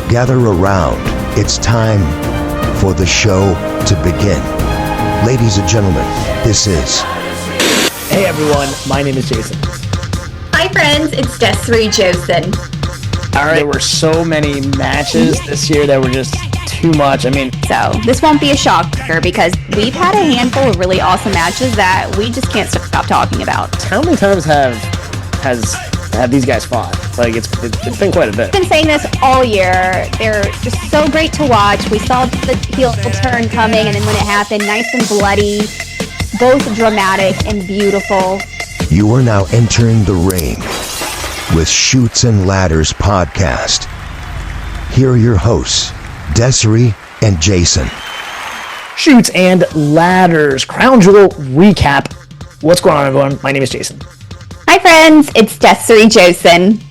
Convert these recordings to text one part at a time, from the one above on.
Gather around. It's time for the show to begin. Ladies and gentlemen, this is... Hey everyone, my name is Jason. Hi friends, it's Desiree Josen. All right, there were so many matches this year that were just too much. So this won't be a shocker because we've had a handful of really awesome matches that we just can't stop talking about. How many times have these guys fought? Like it's been quite a bit. I've been saying this all year. They're just so great to watch. We saw the heel turn coming, and then when it happened, nice and bloody, both dramatic and beautiful. You are now entering the ring with Chutes and Ladders podcast. Here are your hosts, Desiree and Jason. Chutes and Ladders Crown Jewel recap. What's going on, everyone? My name is Jason. Hi friends, it's Desiree Josen.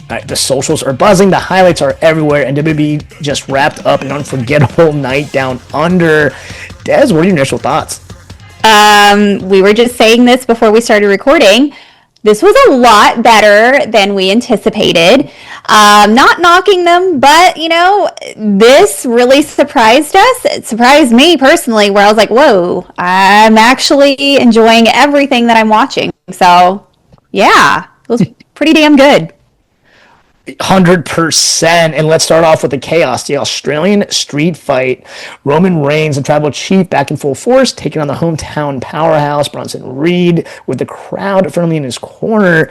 All right, the socials are buzzing, the highlights are everywhere, and WWE just wrapped up an unforgettable night down under. Des, what are your initial thoughts? We were just saying this before we started recording. This was a lot better than we anticipated. Not knocking them, but, this really surprised us. It surprised me personally, where I was like, whoa, I'm actually enjoying everything that I'm watching. So, yeah, it was pretty damn good. 100%. And let's start off with the chaos. The Australian street fight. Roman Reigns and Tribal Chief back in full force, taking on the hometown powerhouse, Bronson Reed, with the crowd firmly in his corner.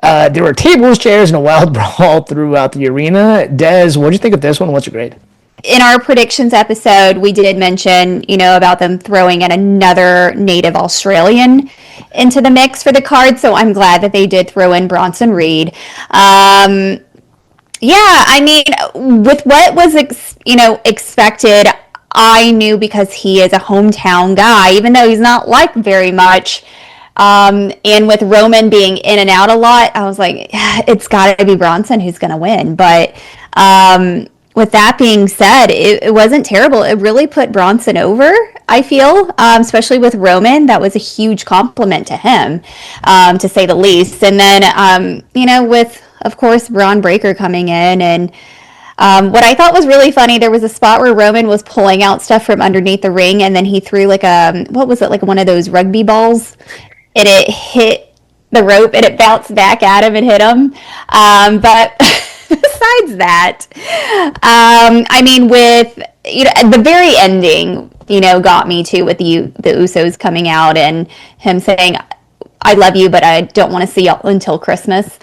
There were tables, chairs, and a wild brawl throughout the arena. Des, what did you think of this one? What's your grade? In our predictions episode, we did mention, about them throwing in another native Australian into the mix for the card. So I'm glad that they did throw in Bronson Reed. With what was, expected, I knew because he is a hometown guy, even though he's not liked very much. And with Roman being in and out a lot, I was like, it's got to be Bronson who's going to win. But with that being said, it wasn't terrible. It really put Bronson over, I feel, especially with Roman. That was a huge compliment to him, to say the least. And then, with, of course, Braun Breaker coming in. And what I thought was really funny, there was a spot where Roman was pulling out stuff from underneath the ring, and then he threw like one of those rugby balls, and it hit the rope, and it bounced back at him and hit him. But... besides that, with, the very ending, got me too, with the Usos coming out and him saying, I love you, but I don't want to see you until Christmas,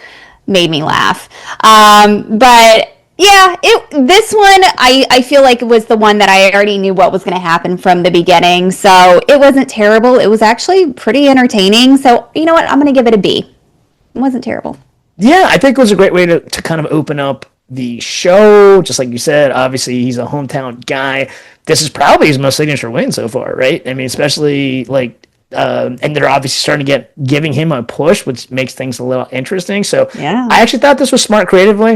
made me laugh. But yeah, this one, I feel like it was the one that I already knew what was going to happen from the beginning. So it wasn't terrible. It was actually pretty entertaining. So you know what? I'm going to give it a B. It wasn't terrible. Yeah, I think it was a great way to kind of open up the show. Just like you said, obviously he's a hometown guy. This is probably his most signature win so far, right? especially and they're obviously starting to giving him a push, which makes things a little interesting. So yeah. I actually thought this was smart creatively.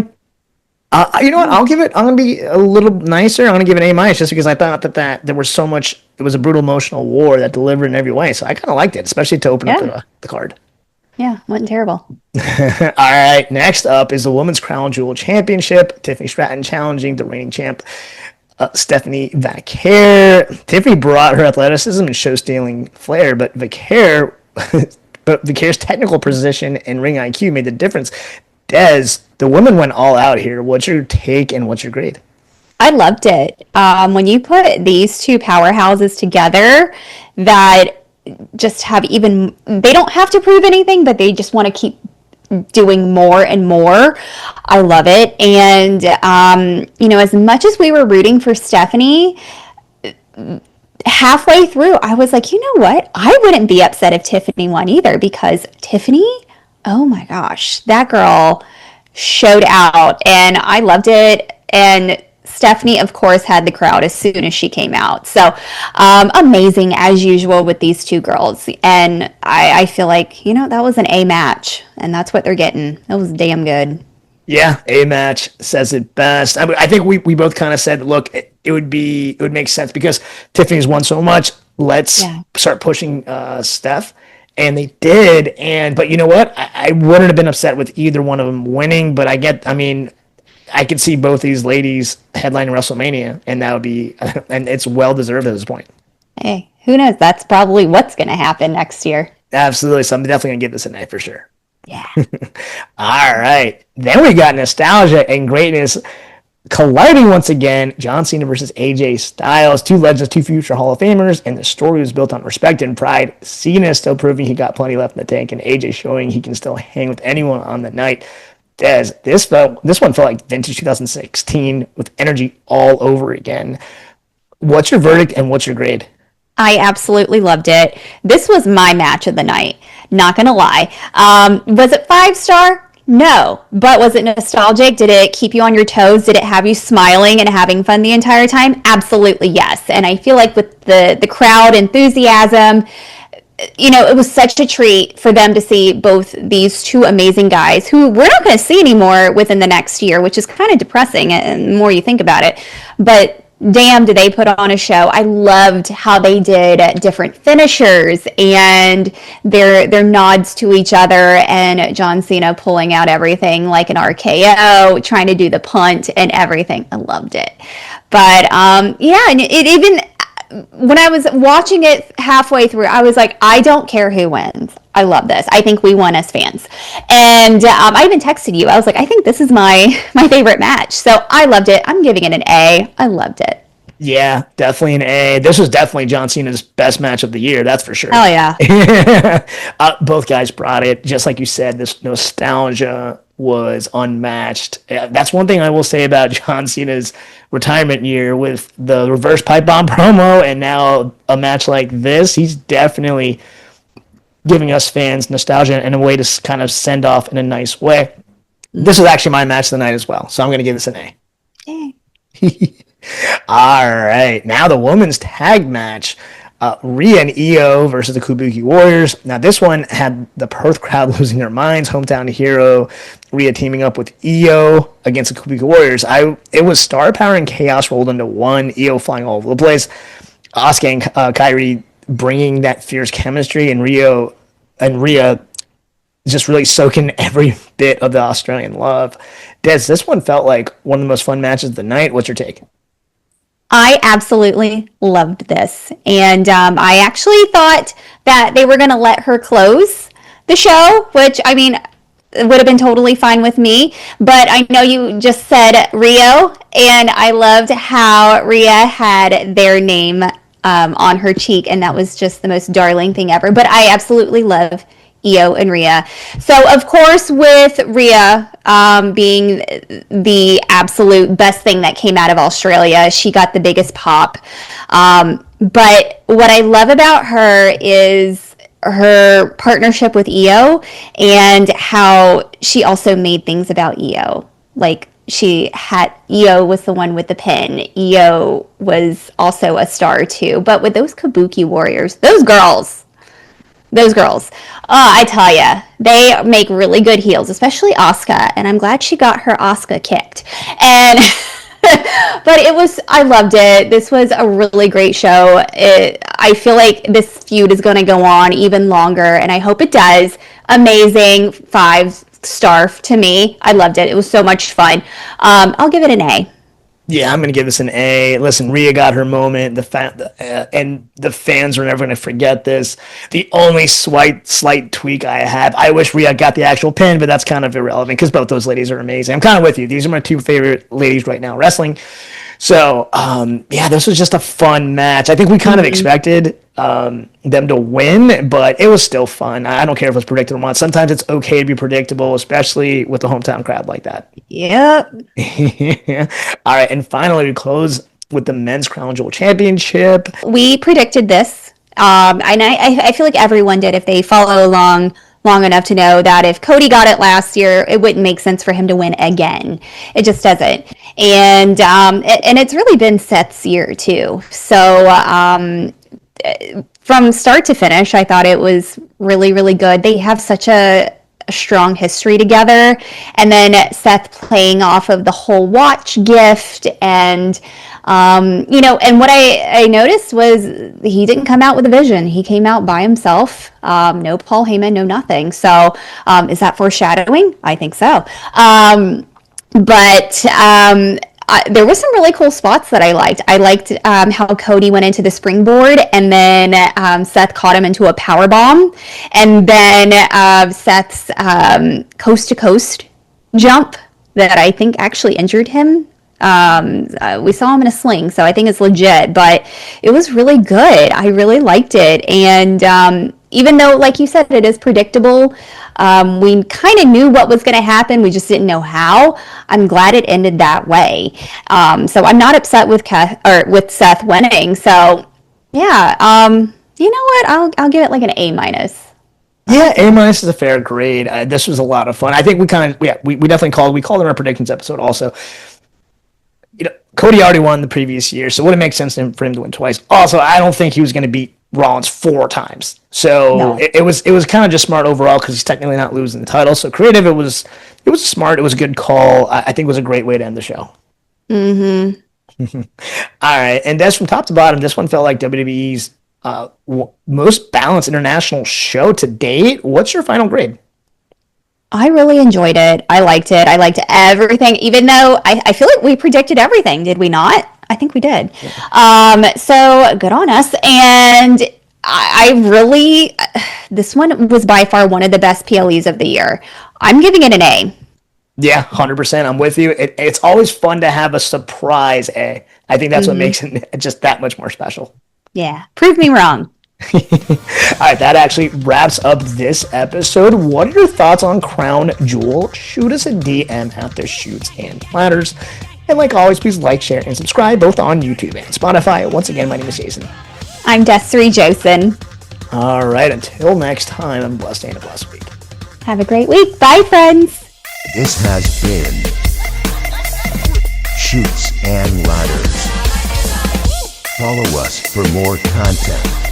You know what? I'm going to be a little nicer. I'm going to give it an A- just because I thought that there was so much. It was a brutal emotional war that delivered in every way. So I kind of liked it, especially to open up the card. Yeah, wasn't terrible. All right, next up is the Women's Crown Jewel Championship. Tiffany Stratton challenging the reigning champ, Stephanie Vaquer. Tiffany brought her athleticism and show-stealing flair, but Vaquer's technical position and ring IQ made the difference. Des, the women went all out here. What's your take and what's your grade? I loved it. When you put these two powerhouses together that just have they don't have to prove anything, but they just want to keep doing more and more. I love it. And, as much as we were rooting for Stephanie, halfway through, I was like, you know what? I wouldn't be upset if Tiffany won either, because Tiffany, oh my gosh, that girl showed out and I loved it. And Stephanie, of course, had the crowd as soon as she came out. So amazing as usual with these two girls. And I feel like, that was an A match, and that's what they're getting. That was damn good. Yeah, A match says it best. I think we both kind of said, look, it would make sense because Tiffany's won so much. Let's start pushing Steph. And they did. But you know what? I wouldn't have been upset with either one of them winning. But I could see both these ladies headlining WrestleMania, and that would be, and it's well deserved at this point. Hey, who knows? That's probably what's going to happen next year. Absolutely. So I'm definitely going to give this an A for sure. Yeah. All right. Then we got nostalgia and greatness colliding once again. John Cena versus AJ Styles, two legends, two future Hall of Famers, and the story was built on respect and pride. Cena is still proving he got plenty left in the tank, and AJ showing he can still hang with anyone on the night. Des, this one felt like vintage 2016 with energy all over again. What's your verdict and what's your grade? I absolutely loved it. This was my match of the night. Not gonna lie. Was it 5-star? No. But was it nostalgic? Did it keep you on your toes? Did it have you smiling and having fun the entire time? Absolutely yes. And I feel like with the crowd enthusiasm, it was such a treat for them to see both these two amazing guys who we're not going to see anymore within the next year, which is kind of depressing and the more you think about it. But damn, did they put on a show. I loved how they did different finishers and their nods to each other, and John Cena pulling out everything like an RKO, trying to do the punt and everything. I loved it. But yeah, and it even, when I was watching it halfway through, I was like, I don't care who wins. I love this. I think we won as fans. And I even texted you. I was like, I think this is my favorite match. So I loved it. I'm giving it an A. I loved it. Yeah, definitely an A. This was definitely John Cena's best match of the year. That's for sure. Oh, yeah. Both guys brought it. Just like you said, this nostalgia was unmatched. That's one thing I will say about John Cena's retirement year with the reverse pipe bomb promo and now a match like this. He's definitely giving us fans nostalgia and a way to kind of send off in a nice way. This was actually my match of the night as well, so I'm going to give this an A. Yay. All right, now the women's tag match. Rhea and Io versus the Kabuki Warriors. Now, this one had the Perth crowd losing their minds. Hometown hero Rhea teaming up with Io against the Kabuki Warriors. It was star power and chaos rolled into one. Io flying all over the place. Asuka and Kairi bringing that fierce chemistry, and Rhea just really soaking every bit of the Australian love. Des, this one felt like one of the most fun matches of the night. What's your take? I absolutely loved this. And I actually thought that they were going to let her close the show, which, I mean, it would have been totally fine with me. But I know you just said Rio, and I loved how Rhea had their name on her cheek, and that was just the most darling thing ever. But I absolutely love Io and Rhea. So, of course, with Rhea being the absolute best thing that came out of Australia, she got the biggest pop. But what I love about her is her partnership with Io and how she also made things about Io. Like, Io was the one with the pin. Io was also a star too. But with those Kabuki Warriors, those girls, I tell ya, they make really good heels, especially Asuka, and I'm glad she got her Asuka kicked. And but I loved it. This was a really great show. I feel like this feud is going to go on even longer, and I hope it does. Amazing, 5-star to me. I loved it. It was so much fun. I'll give it an A. Yeah, I'm going to give this an A. Listen, Rhea got her moment, and the fans are never going to forget this. The only slight tweak I have, I wish Rhea got the actual pin, but that's kind of irrelevant because both those ladies are amazing. I'm kind of with you. These are my two favorite ladies right now wrestling. So, yeah, this was just a fun match. I think we kind of expected them to win, but it was still fun. I don't care if it's predictable or not. Sometimes it's okay to be predictable, especially with the hometown crowd like that. Yep. All right, and finally, we close with the Men's Crown Jewel Championship. We predicted this, and I feel like everyone did if they follow along long enough to know that if Cody got it last year, it wouldn't make sense for him to win again. It just doesn't. And it's really been Seth's year too. So from start to finish, I thought it was really, really good. They have such a strong history together, and then Seth playing off of the whole watch gift, and and what I noticed was he didn't come out with a vision. He came out by himself. No Paul Heyman, no nothing. So is that foreshadowing? I think so. But there was some really cool spots that I liked. I liked how Cody went into the springboard, and then Seth caught him into a power bomb, and then Seth's coast to coast jump that I think actually injured him. We saw him in a sling, so I think it's legit, but it was really good. I really liked it. And even though, like you said, it is predictable, we kind of knew what was going to happen. We just didn't know how. I'm glad it ended that way. So I'm not upset with with Seth winning. So yeah, you know what? I'll give it like an A minus. Yeah, A minus is a fair grade. This was a lot of fun. I think we definitely called in our predictions episode also. Cody already won the previous year, so it wouldn't make sense for him to win twice. Also, I don't think he was going to beat Rollins 4 times. So no. it was kind of just smart overall because he's technically not losing the title. So creative, it was smart. It was a good call. I think it was a great way to end the show. Mm-hmm. All right, and that's from top to bottom. This one felt like WWE's most balanced international show to date. What's your final grade? I really enjoyed it. I liked it. I liked everything, even though I feel like we predicted everything. Did we not? I think we did. Yeah. So good on us. And I really, this one was by far one of the best PLEs of the year. I'm giving it an A. Yeah, 100%. I'm with you. It's always fun to have a surprise A. I think that's what makes it just that much more special. Yeah. Prove me wrong. All right, that actually wraps up this episode. What are your thoughts on Crown Jewel? Shoot us a DM at the Shoots and Platters. And like always, please like, share, and subscribe both on YouTube and Spotify. Once again, my name is Jason. I'm Desiree Josen. All right, until next time, I'm blessed and a blessed week. Have a great week. Bye, friends. This has been Shoots and Ladders. Follow us for more content.